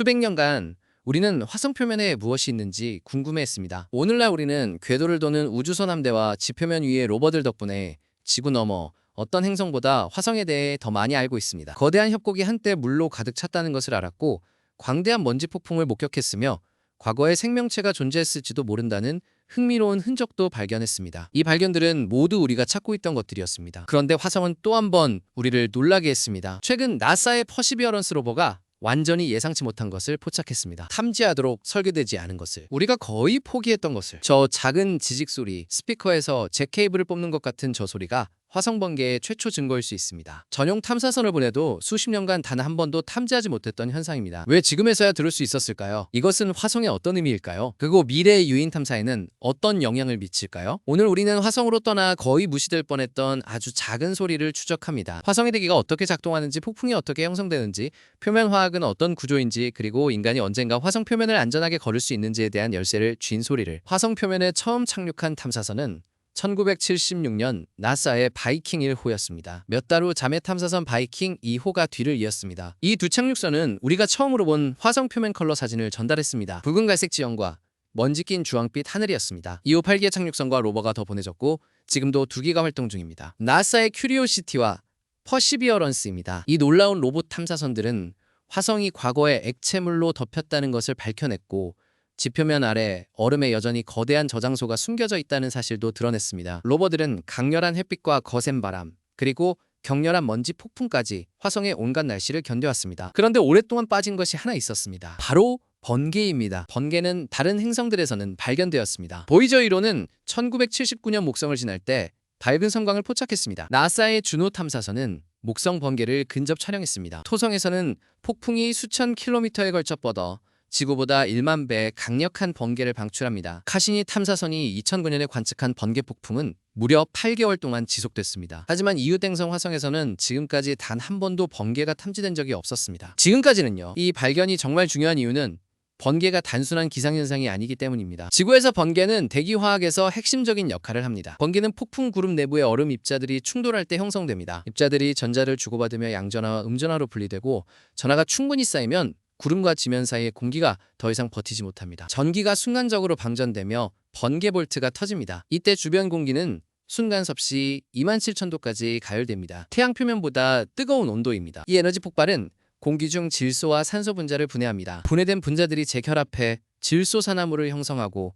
수백 년간 우리는 화성 표면에 무엇이 있는지 궁금해했습니다. 오늘날 우리는 궤도를 도는 우주선 함대와 지표면 위의 로버들 덕분에 지구 너머 어떤 행성보다 화성에 대해 더 많이 알고 있습니다. 거대한 협곡이 한때 물로 가득 찼다는 것을 알았고, 광대한 먼지 폭풍을 목격했으며 과거에 생명체가 존재했을지도 모른다는 흥미로운 흔적도 발견했습니다. 이 발견들은 모두 우리가 찾고 있던 것들이었습니다. 그런데 화성은 또 한 번 우리를 놀라게 했습니다. 최근 나사의 퍼시비어런스 로버가 완전히 예상치 못한 것을 포착했습니다. 탐지하도록 설계되지 않은 것을, 우리가 거의 포기했던 것을. 저 작은 지직 소리, 스피커에서 잭 케이블을 뽑는 것 같은 저 소리가 화성 번개의 최초 증거일 수 있습니다. 전용 탐사선을 보내도 수십 년간 단 한 번도 탐지하지 못했던 현상입니다. 왜 지금에서야 들을 수 있었을까요? 이것은 화성에 어떤 의미일까요? 그리고 미래의 유인 탐사에는 어떤 영향을 미칠까요? 오늘 우리는 화성으로 떠나 거의 무시될 뻔했던 아주 작은 소리를 추적합니다. 화성의 대기가 어떻게 작동하는지, 폭풍이 어떻게 형성되는지, 표면 화학은 어떤 구조인지, 그리고 인간이 언젠가 화성 표면을 안전하게 걸을 수 있는지에 대한 열쇠를 쥔 소리를. 화성 표면에 처음 착륙한 탐사선은 1976년 나사의 바이킹 1호였습니다. 몇 달 후 자매 탐사선 바이킹 2호가 뒤를 이었습니다. 이 두 착륙선은 우리가 처음으로 본 화성 표면 컬러 사진을 전달했습니다. 붉은 갈색 지형과 먼지 낀 주황빛 하늘이었습니다. 이후 8기의 착륙선과 로버가 더 보내졌고, 지금도 2기가 활동 중입니다. 나사의 큐리오시티와 퍼시비어런스입니다. 이 놀라운 로봇 탐사선들은 화성이 과거에 액체물로 덮였다는 것을 밝혀냈고, 지표면 아래 얼음에 여전히 거대한 저장소가 숨겨져 있다는 사실도 드러냈습니다. 로버들은 강렬한 햇빛과 거센 바람, 그리고 격렬한 먼지 폭풍까지 화성의 온갖 날씨를 견뎌왔습니다. 그런데 오랫동안 빠진 것이 하나 있었습니다. 바로 번개입니다. 번개는 다른 행성들에서는 발견되었습니다. 보이저 1호는 1979년 목성을 지날 때 밝은 섬광을 포착했습니다. 나사의 주노 탐사선은 목성 번개를 근접 촬영했습니다. 토성에서는 폭풍이 수천 킬로미터에 걸쳐 뻗어 지구보다 1만 배의 강력한 번개를 방출합니다. 카시니 탐사선이 2009년에 관측한 번개 폭풍은 무려 8개월 동안 지속됐습니다. 하지만 이웃행성 화성에서는 지금까지 단 한 번도 번개가 탐지된 적이 없었습니다. 지금까지는요. 이 발견이 정말 중요한 이유는 번개가 단순한 기상현상이 아니기 때문입니다. 지구에서 번개는 대기화학에서 핵심적인 역할을 합니다. 번개는 폭풍 구름 내부의 얼음 입자들이 충돌할 때 형성됩니다. 입자들이 전자를 주고받으며 양전하와 음전하로 분리되고, 전하가 충분히 쌓이면 구름과 지면 사이의 공기가 더 이상 버티지 못합니다. 전기가 순간적으로 방전되며 번개 볼트가 터집니다. 이때 주변 공기는 순간 섭씨 27,000도까지 가열됩니다. 태양 표면보다 뜨거운 온도입니다. 이 에너지 폭발은 공기 중 질소와 산소 분자를 분해합니다. 분해된 분자들이 재결합해 질소산화물을 형성하고,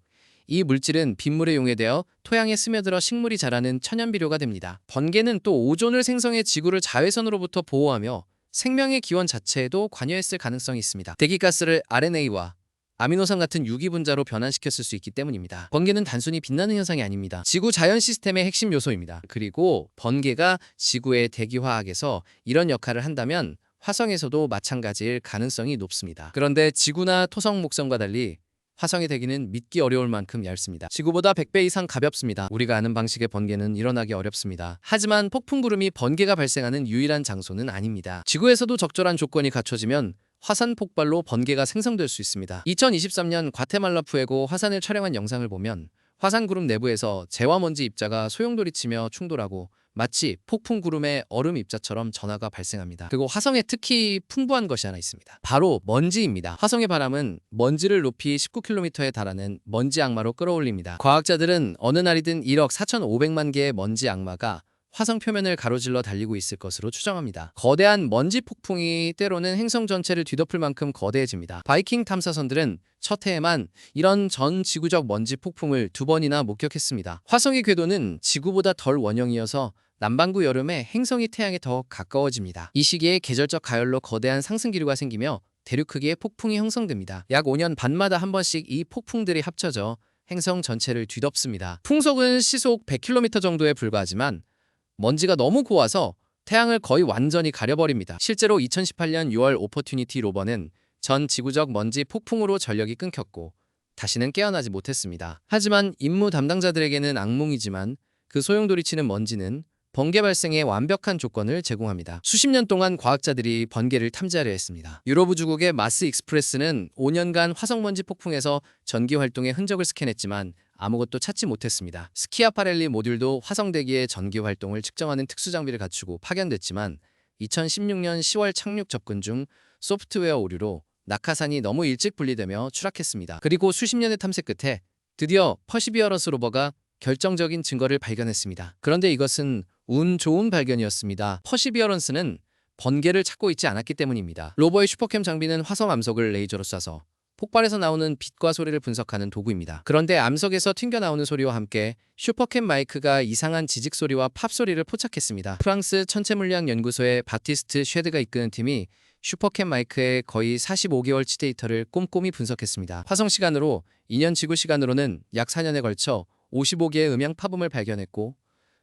이 물질은 빗물에 용해되어 토양에 스며들어 식물이 자라는 천연비료가 됩니다. 번개는 또 오존을 생성해 지구를 자외선으로부터 보호하며 생명의 기원 자체에도 관여했을 가능성이 있습니다. 대기가스를 RNA와 아미노산 같은 유기분자로 변환시켰을 수 있기 때문입니다. 번개는 단순히 빛나는 현상이 아닙니다. 지구 자연 시스템의 핵심 요소입니다. 그리고 번개가 지구의 대기화학에서 이런 역할을 한다면 화성에서도 마찬가지일 가능성이 높습니다. 그런데 지구나 토성, 목성과 달리 화성의 대기는 믿기 어려울 만큼 얇습니다. 지구보다 100배 이상 가볍습니다. 우리가 아는 방식의 번개는 일어나기 어렵습니다. 하지만 폭풍구름이 번개가 발생하는 유일한 장소는 아닙니다. 지구에서도 적절한 조건이 갖춰지면 화산 폭발로 번개가 생성될 수 있습니다. 2023년 과테말라 푸에고 화산을 촬영한 영상을 보면 화산 구름 내부에서 재와 먼지 입자가 소용돌이치며 충돌하고 마치 폭풍 구름의 얼음 입자처럼 전하가 발생합니다. 그리고 화성에 특히 풍부한 것이 하나 있습니다. 바로 먼지입니다. 화성의 바람은 먼지를 높이 19km에 달하는 먼지 악마로 끌어올립니다. 과학자들은 어느 날이든 1억 4,500만 개의 먼지 악마가 화성 표면을 가로질러 달리고 있을 것으로 추정합니다. 거대한 먼지 폭풍이 때로는 행성 전체를 뒤덮을 만큼 거대해집니다. 바이킹 탐사선들은 첫 해에만 이런 전 지구적 먼지 폭풍을 2번이나 목격했습니다. 화성의 궤도는 지구보다 덜 원형이어서 남반구 여름에 행성이 태양에 더 가까워집니다. 이 시기에 계절적 가열로 거대한 상승 기류가 생기며 대륙 크기의 폭풍이 형성됩니다. 약 5년 반마다 한 번씩 이 폭풍들이 합쳐져 행성 전체를 뒤덮습니다. 풍속은 시속 100km 정도에 불과하지만 먼지가 너무 고와서 태양을 거의 완전히 가려버립니다. 실제로 2018년 6월 오퍼튜니티 로버는 전 지구적 먼지 폭풍으로 전력이 끊겼고 다시는 깨어나지 못했습니다. 하지만 임무 담당자들에게는 악몽이지만 그 소용돌이치는 먼지는 번개 발생에 완벽한 조건을 제공합니다. 수십 년 동안 과학자들이 번개를 탐지하려 했습니다. 유럽 우주국의 마스 익스프레스는 5년간 화성먼지 폭풍에서 전기 활동의 흔적을 스캔했지만 아무것도 찾지 못했습니다. 스키아파렐리 모듈도 화성 대기의 전기 활동을 측정하는 특수 장비를 갖추고 파견됐지만 2016년 10월 착륙 접근 중 소프트웨어 오류로 낙하산이 너무 일찍 분리되며 추락했습니다. 그리고 수십 년의 탐색 끝에 드디어 퍼시비어런스 로버가 결정적인 증거를 발견했습니다. 그런데 이것은 운 좋은 발견이었습니다. 퍼시비어런스는 번개를 찾고 있지 않았기 때문입니다. 로버의 슈퍼캠 장비는 화성 암석을 레이저로 쏴서 폭발에서 나오는 빛과 소리를 분석하는 도구입니다. 그런데 암석에서 튕겨나오는 소리와 함께 슈퍼캠 마이크가 이상한 지직 소리와 팝 소리를 포착했습니다. 프랑스 천체물리학 연구소의 바티스트 쉐드가 이끄는 팀이 슈퍼캠 마이크의 거의 45개월치 데이터를 꼼꼼히 분석했습니다. 화성 시간으로 2년, 지구 시간으로는 약 4년에 걸쳐 55개의 음향 파범을 발견했고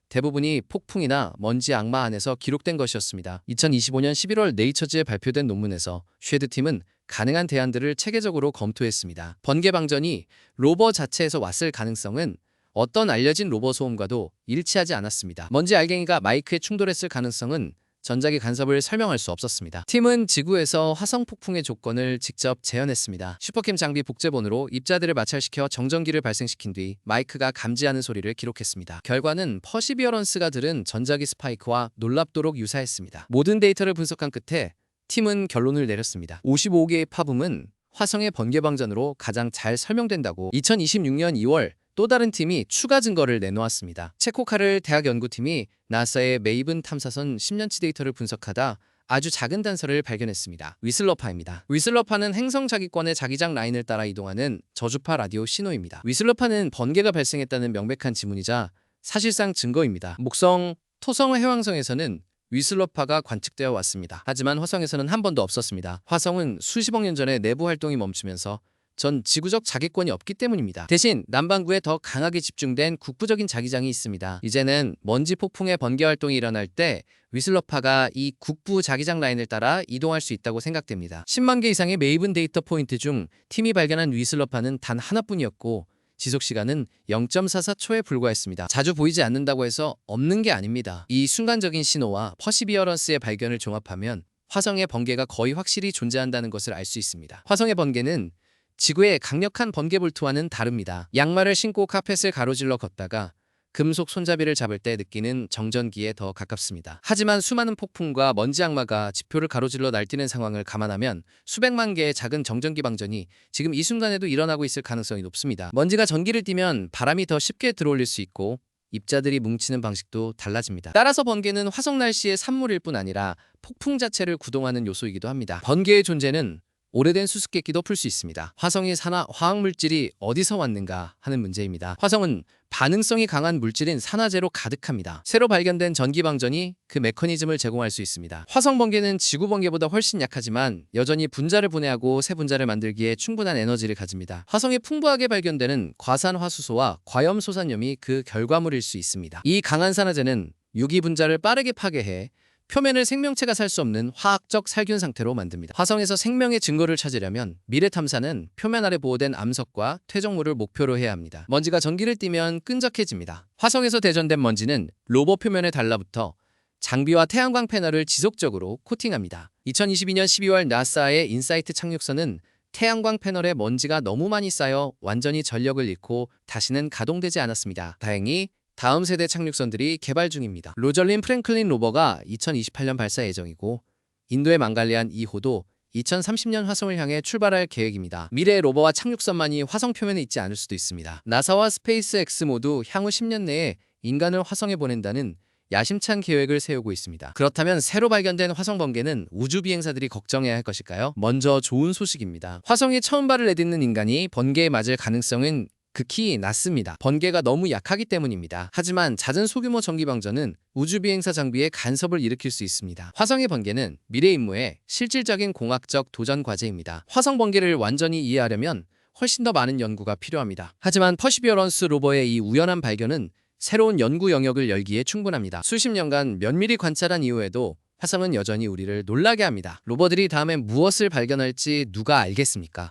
대부분이 폭풍이나 먼지 악마 안에서 기록된 것이었습니다. 2025년 11월 네이처즈에 발표된 논문에서 쉐드 팀은 가능한 대안들을 체계적으로 검토했습니다. 번개 방전이 로버 자체에서 왔을 가능성은 어떤 알려진 로버 소음과도 일치하지 않았습니다. 먼지 알갱이가 마이크에 충돌했을 가능성은 전자기 간섭을 설명할 수 없었습니다. 팀은 지구에서 화성 폭풍의 조건을 직접 재현했습니다. 슈퍼캠 장비 복제본으로 입자들을 마찰시켜 정전기를 발생시킨 뒤 마이크가 감지하는 소리를 기록했습니다. 결과는 퍼시비어런스가 들은 전자기 스파이크와 놀랍도록 유사했습니다. 모든 데이터를 분석한 끝에 팀은 결론을 내렸습니다. 55개의 파붐은 화성의 번개 방전으로 가장 잘 설명된다고 2026년 2월 또 다른 팀이 추가 증거를 내놓았습니다. 체코카를 대학 연구팀이 나사의 메이븐 탐사선 10년치 데이터를 분석하다 아주 작은 단서를 발견했습니다. 위슬러파입니다. 위슬러파는 행성 자기권의 자기장 라인을 따라 이동하는 저주파 라디오 신호입니다. 위슬러파는 번개가 발생했다는 명백한 지문이자 사실상 증거입니다. 목성, 토성 해왕성에서는 위슬러파가 관측되어 왔습니다. 하지만 화성에서는 한 번도 없었습니다. 화성은 수십억 년 전에 내부 활동이 멈추면서 전 지구적 자기권이 없기 때문입니다. 대신 남반구에 더 강하게 집중된 국부적인 자기장이 있습니다. 이제는 먼지 폭풍의 번개 활동이 일어날 때 위슬러파가 이 국부 자기장 라인을 따라 이동할 수 있다고 생각됩니다. 10만 개 이상의 메이븐 데이터 포인트 중 팀이 발견한 위슬러파는 단 하나뿐이었고 지속시간은 0.44초에 불과했습니다. 자주 보이지 않는다고 해서 없는 게 아닙니다. 이 순간적인 신호와 퍼시비어런스의 발견을 종합하면 화성의 번개가 거의 확실히 존재한다는 것을 알 수 있습니다. 화성의 번개는 지구의 강력한 번개 볼트와는 다릅니다. 양말을 신고 카펫을 가로질러 걷다가 금속 손잡이를 잡을 때 느끼는 정전기에 더 가깝습니다. 하지만 수많은 폭풍과 먼지 악마가 지표를 가로질러 날뛰는 상황을 감안하면 수백만 개의 작은 정전기 방전이 지금 이 순간에도 일어나고 있을 가능성이 높습니다. 먼지가 전기를 띠면 바람이 더 쉽게 들어올릴 수 있고 입자들이 뭉치는 방식도 달라집니다. 따라서 번개는 화성 날씨의 산물일 뿐 아니라 폭풍 자체를 구동하는 요소이기도 합니다. 번개의 존재는 오래된 수수께끼도 풀 수 있습니다. 화성의 산화 화학물질이 어디서 왔는가 하는 문제입니다. 화성은 반응성이 강한 물질인 산화제로 가득합니다. 새로 발견된 전기방전이 그 메커니즘을 제공할 수 있습니다. 화성 번개는 지구 번개보다 훨씬 약하지만 여전히 분자를 분해하고 새 분자를 만들기에 충분한 에너지를 가집니다. 화성에 풍부하게 발견되는 과산화수소와 과염소산염이 그 결과물일 수 있습니다. 이 강한 산화제는 유기 분자를 빠르게 파괴해 표면을 생명체가 살 수 없는 화학적 살균 상태로 만듭니다. 화성에서 생명의 증거를 찾으려면 미래 탐사는 표면 아래 보호된 암석과 퇴적물을 목표로 해야 합니다. 먼지가 전기를 띠면 끈적해집니다. 화성에서 대전된 먼지는 로버 표면에 달라붙어 장비와 태양광 패널을 지속적으로 코팅합니다. 2022년 12월 나사의 인사이트 착륙선은 태양광 패널에 먼지가 너무 많이 쌓여 완전히 전력을 잃고 다시는 가동되지 않았습니다. 다행히 다음 세대 착륙선들이 개발 중입니다. 로절린 프랭클린 로버가 2028년 발사 예정이고 인도의 망갈리안 2호도 2030년 화성을 향해 출발할 계획입니다. 미래의 로버와 착륙선만이 화성 표면에 있지 않을 수도 있습니다. 나사와 스페이스X 모두 향후 10년 내에 인간을 화성에 보낸다는 야심찬 계획을 세우고 있습니다. 그렇다면 새로 발견된 화성 번개는 우주 비행사들이 걱정해야 할 것일까요? 먼저 좋은 소식입니다. 화성에 처음 발을 내딛는 인간이 번개에 맞을 가능성은 극히 낮습니다. 번개가 너무 약하기 때문입니다. 하지만 잦은 소규모 전기방전은 우주비행사 장비에 간섭을 일으킬 수 있습니다. 화성의 번개는 미래 임무의 실질적인 공학적 도전 과제입니다. 화성 번개를 완전히 이해하려면 훨씬 더 많은 연구가 필요합니다. 하지만 퍼시비어런스 로버의 이 우연한 발견은 새로운 연구 영역을 열기에 충분합니다. 수십 년간 면밀히 관찰한 이후에도 화성은 여전히 우리를 놀라게 합니다. 로버들이 다음에 무엇을 발견할지 누가 알겠습니까?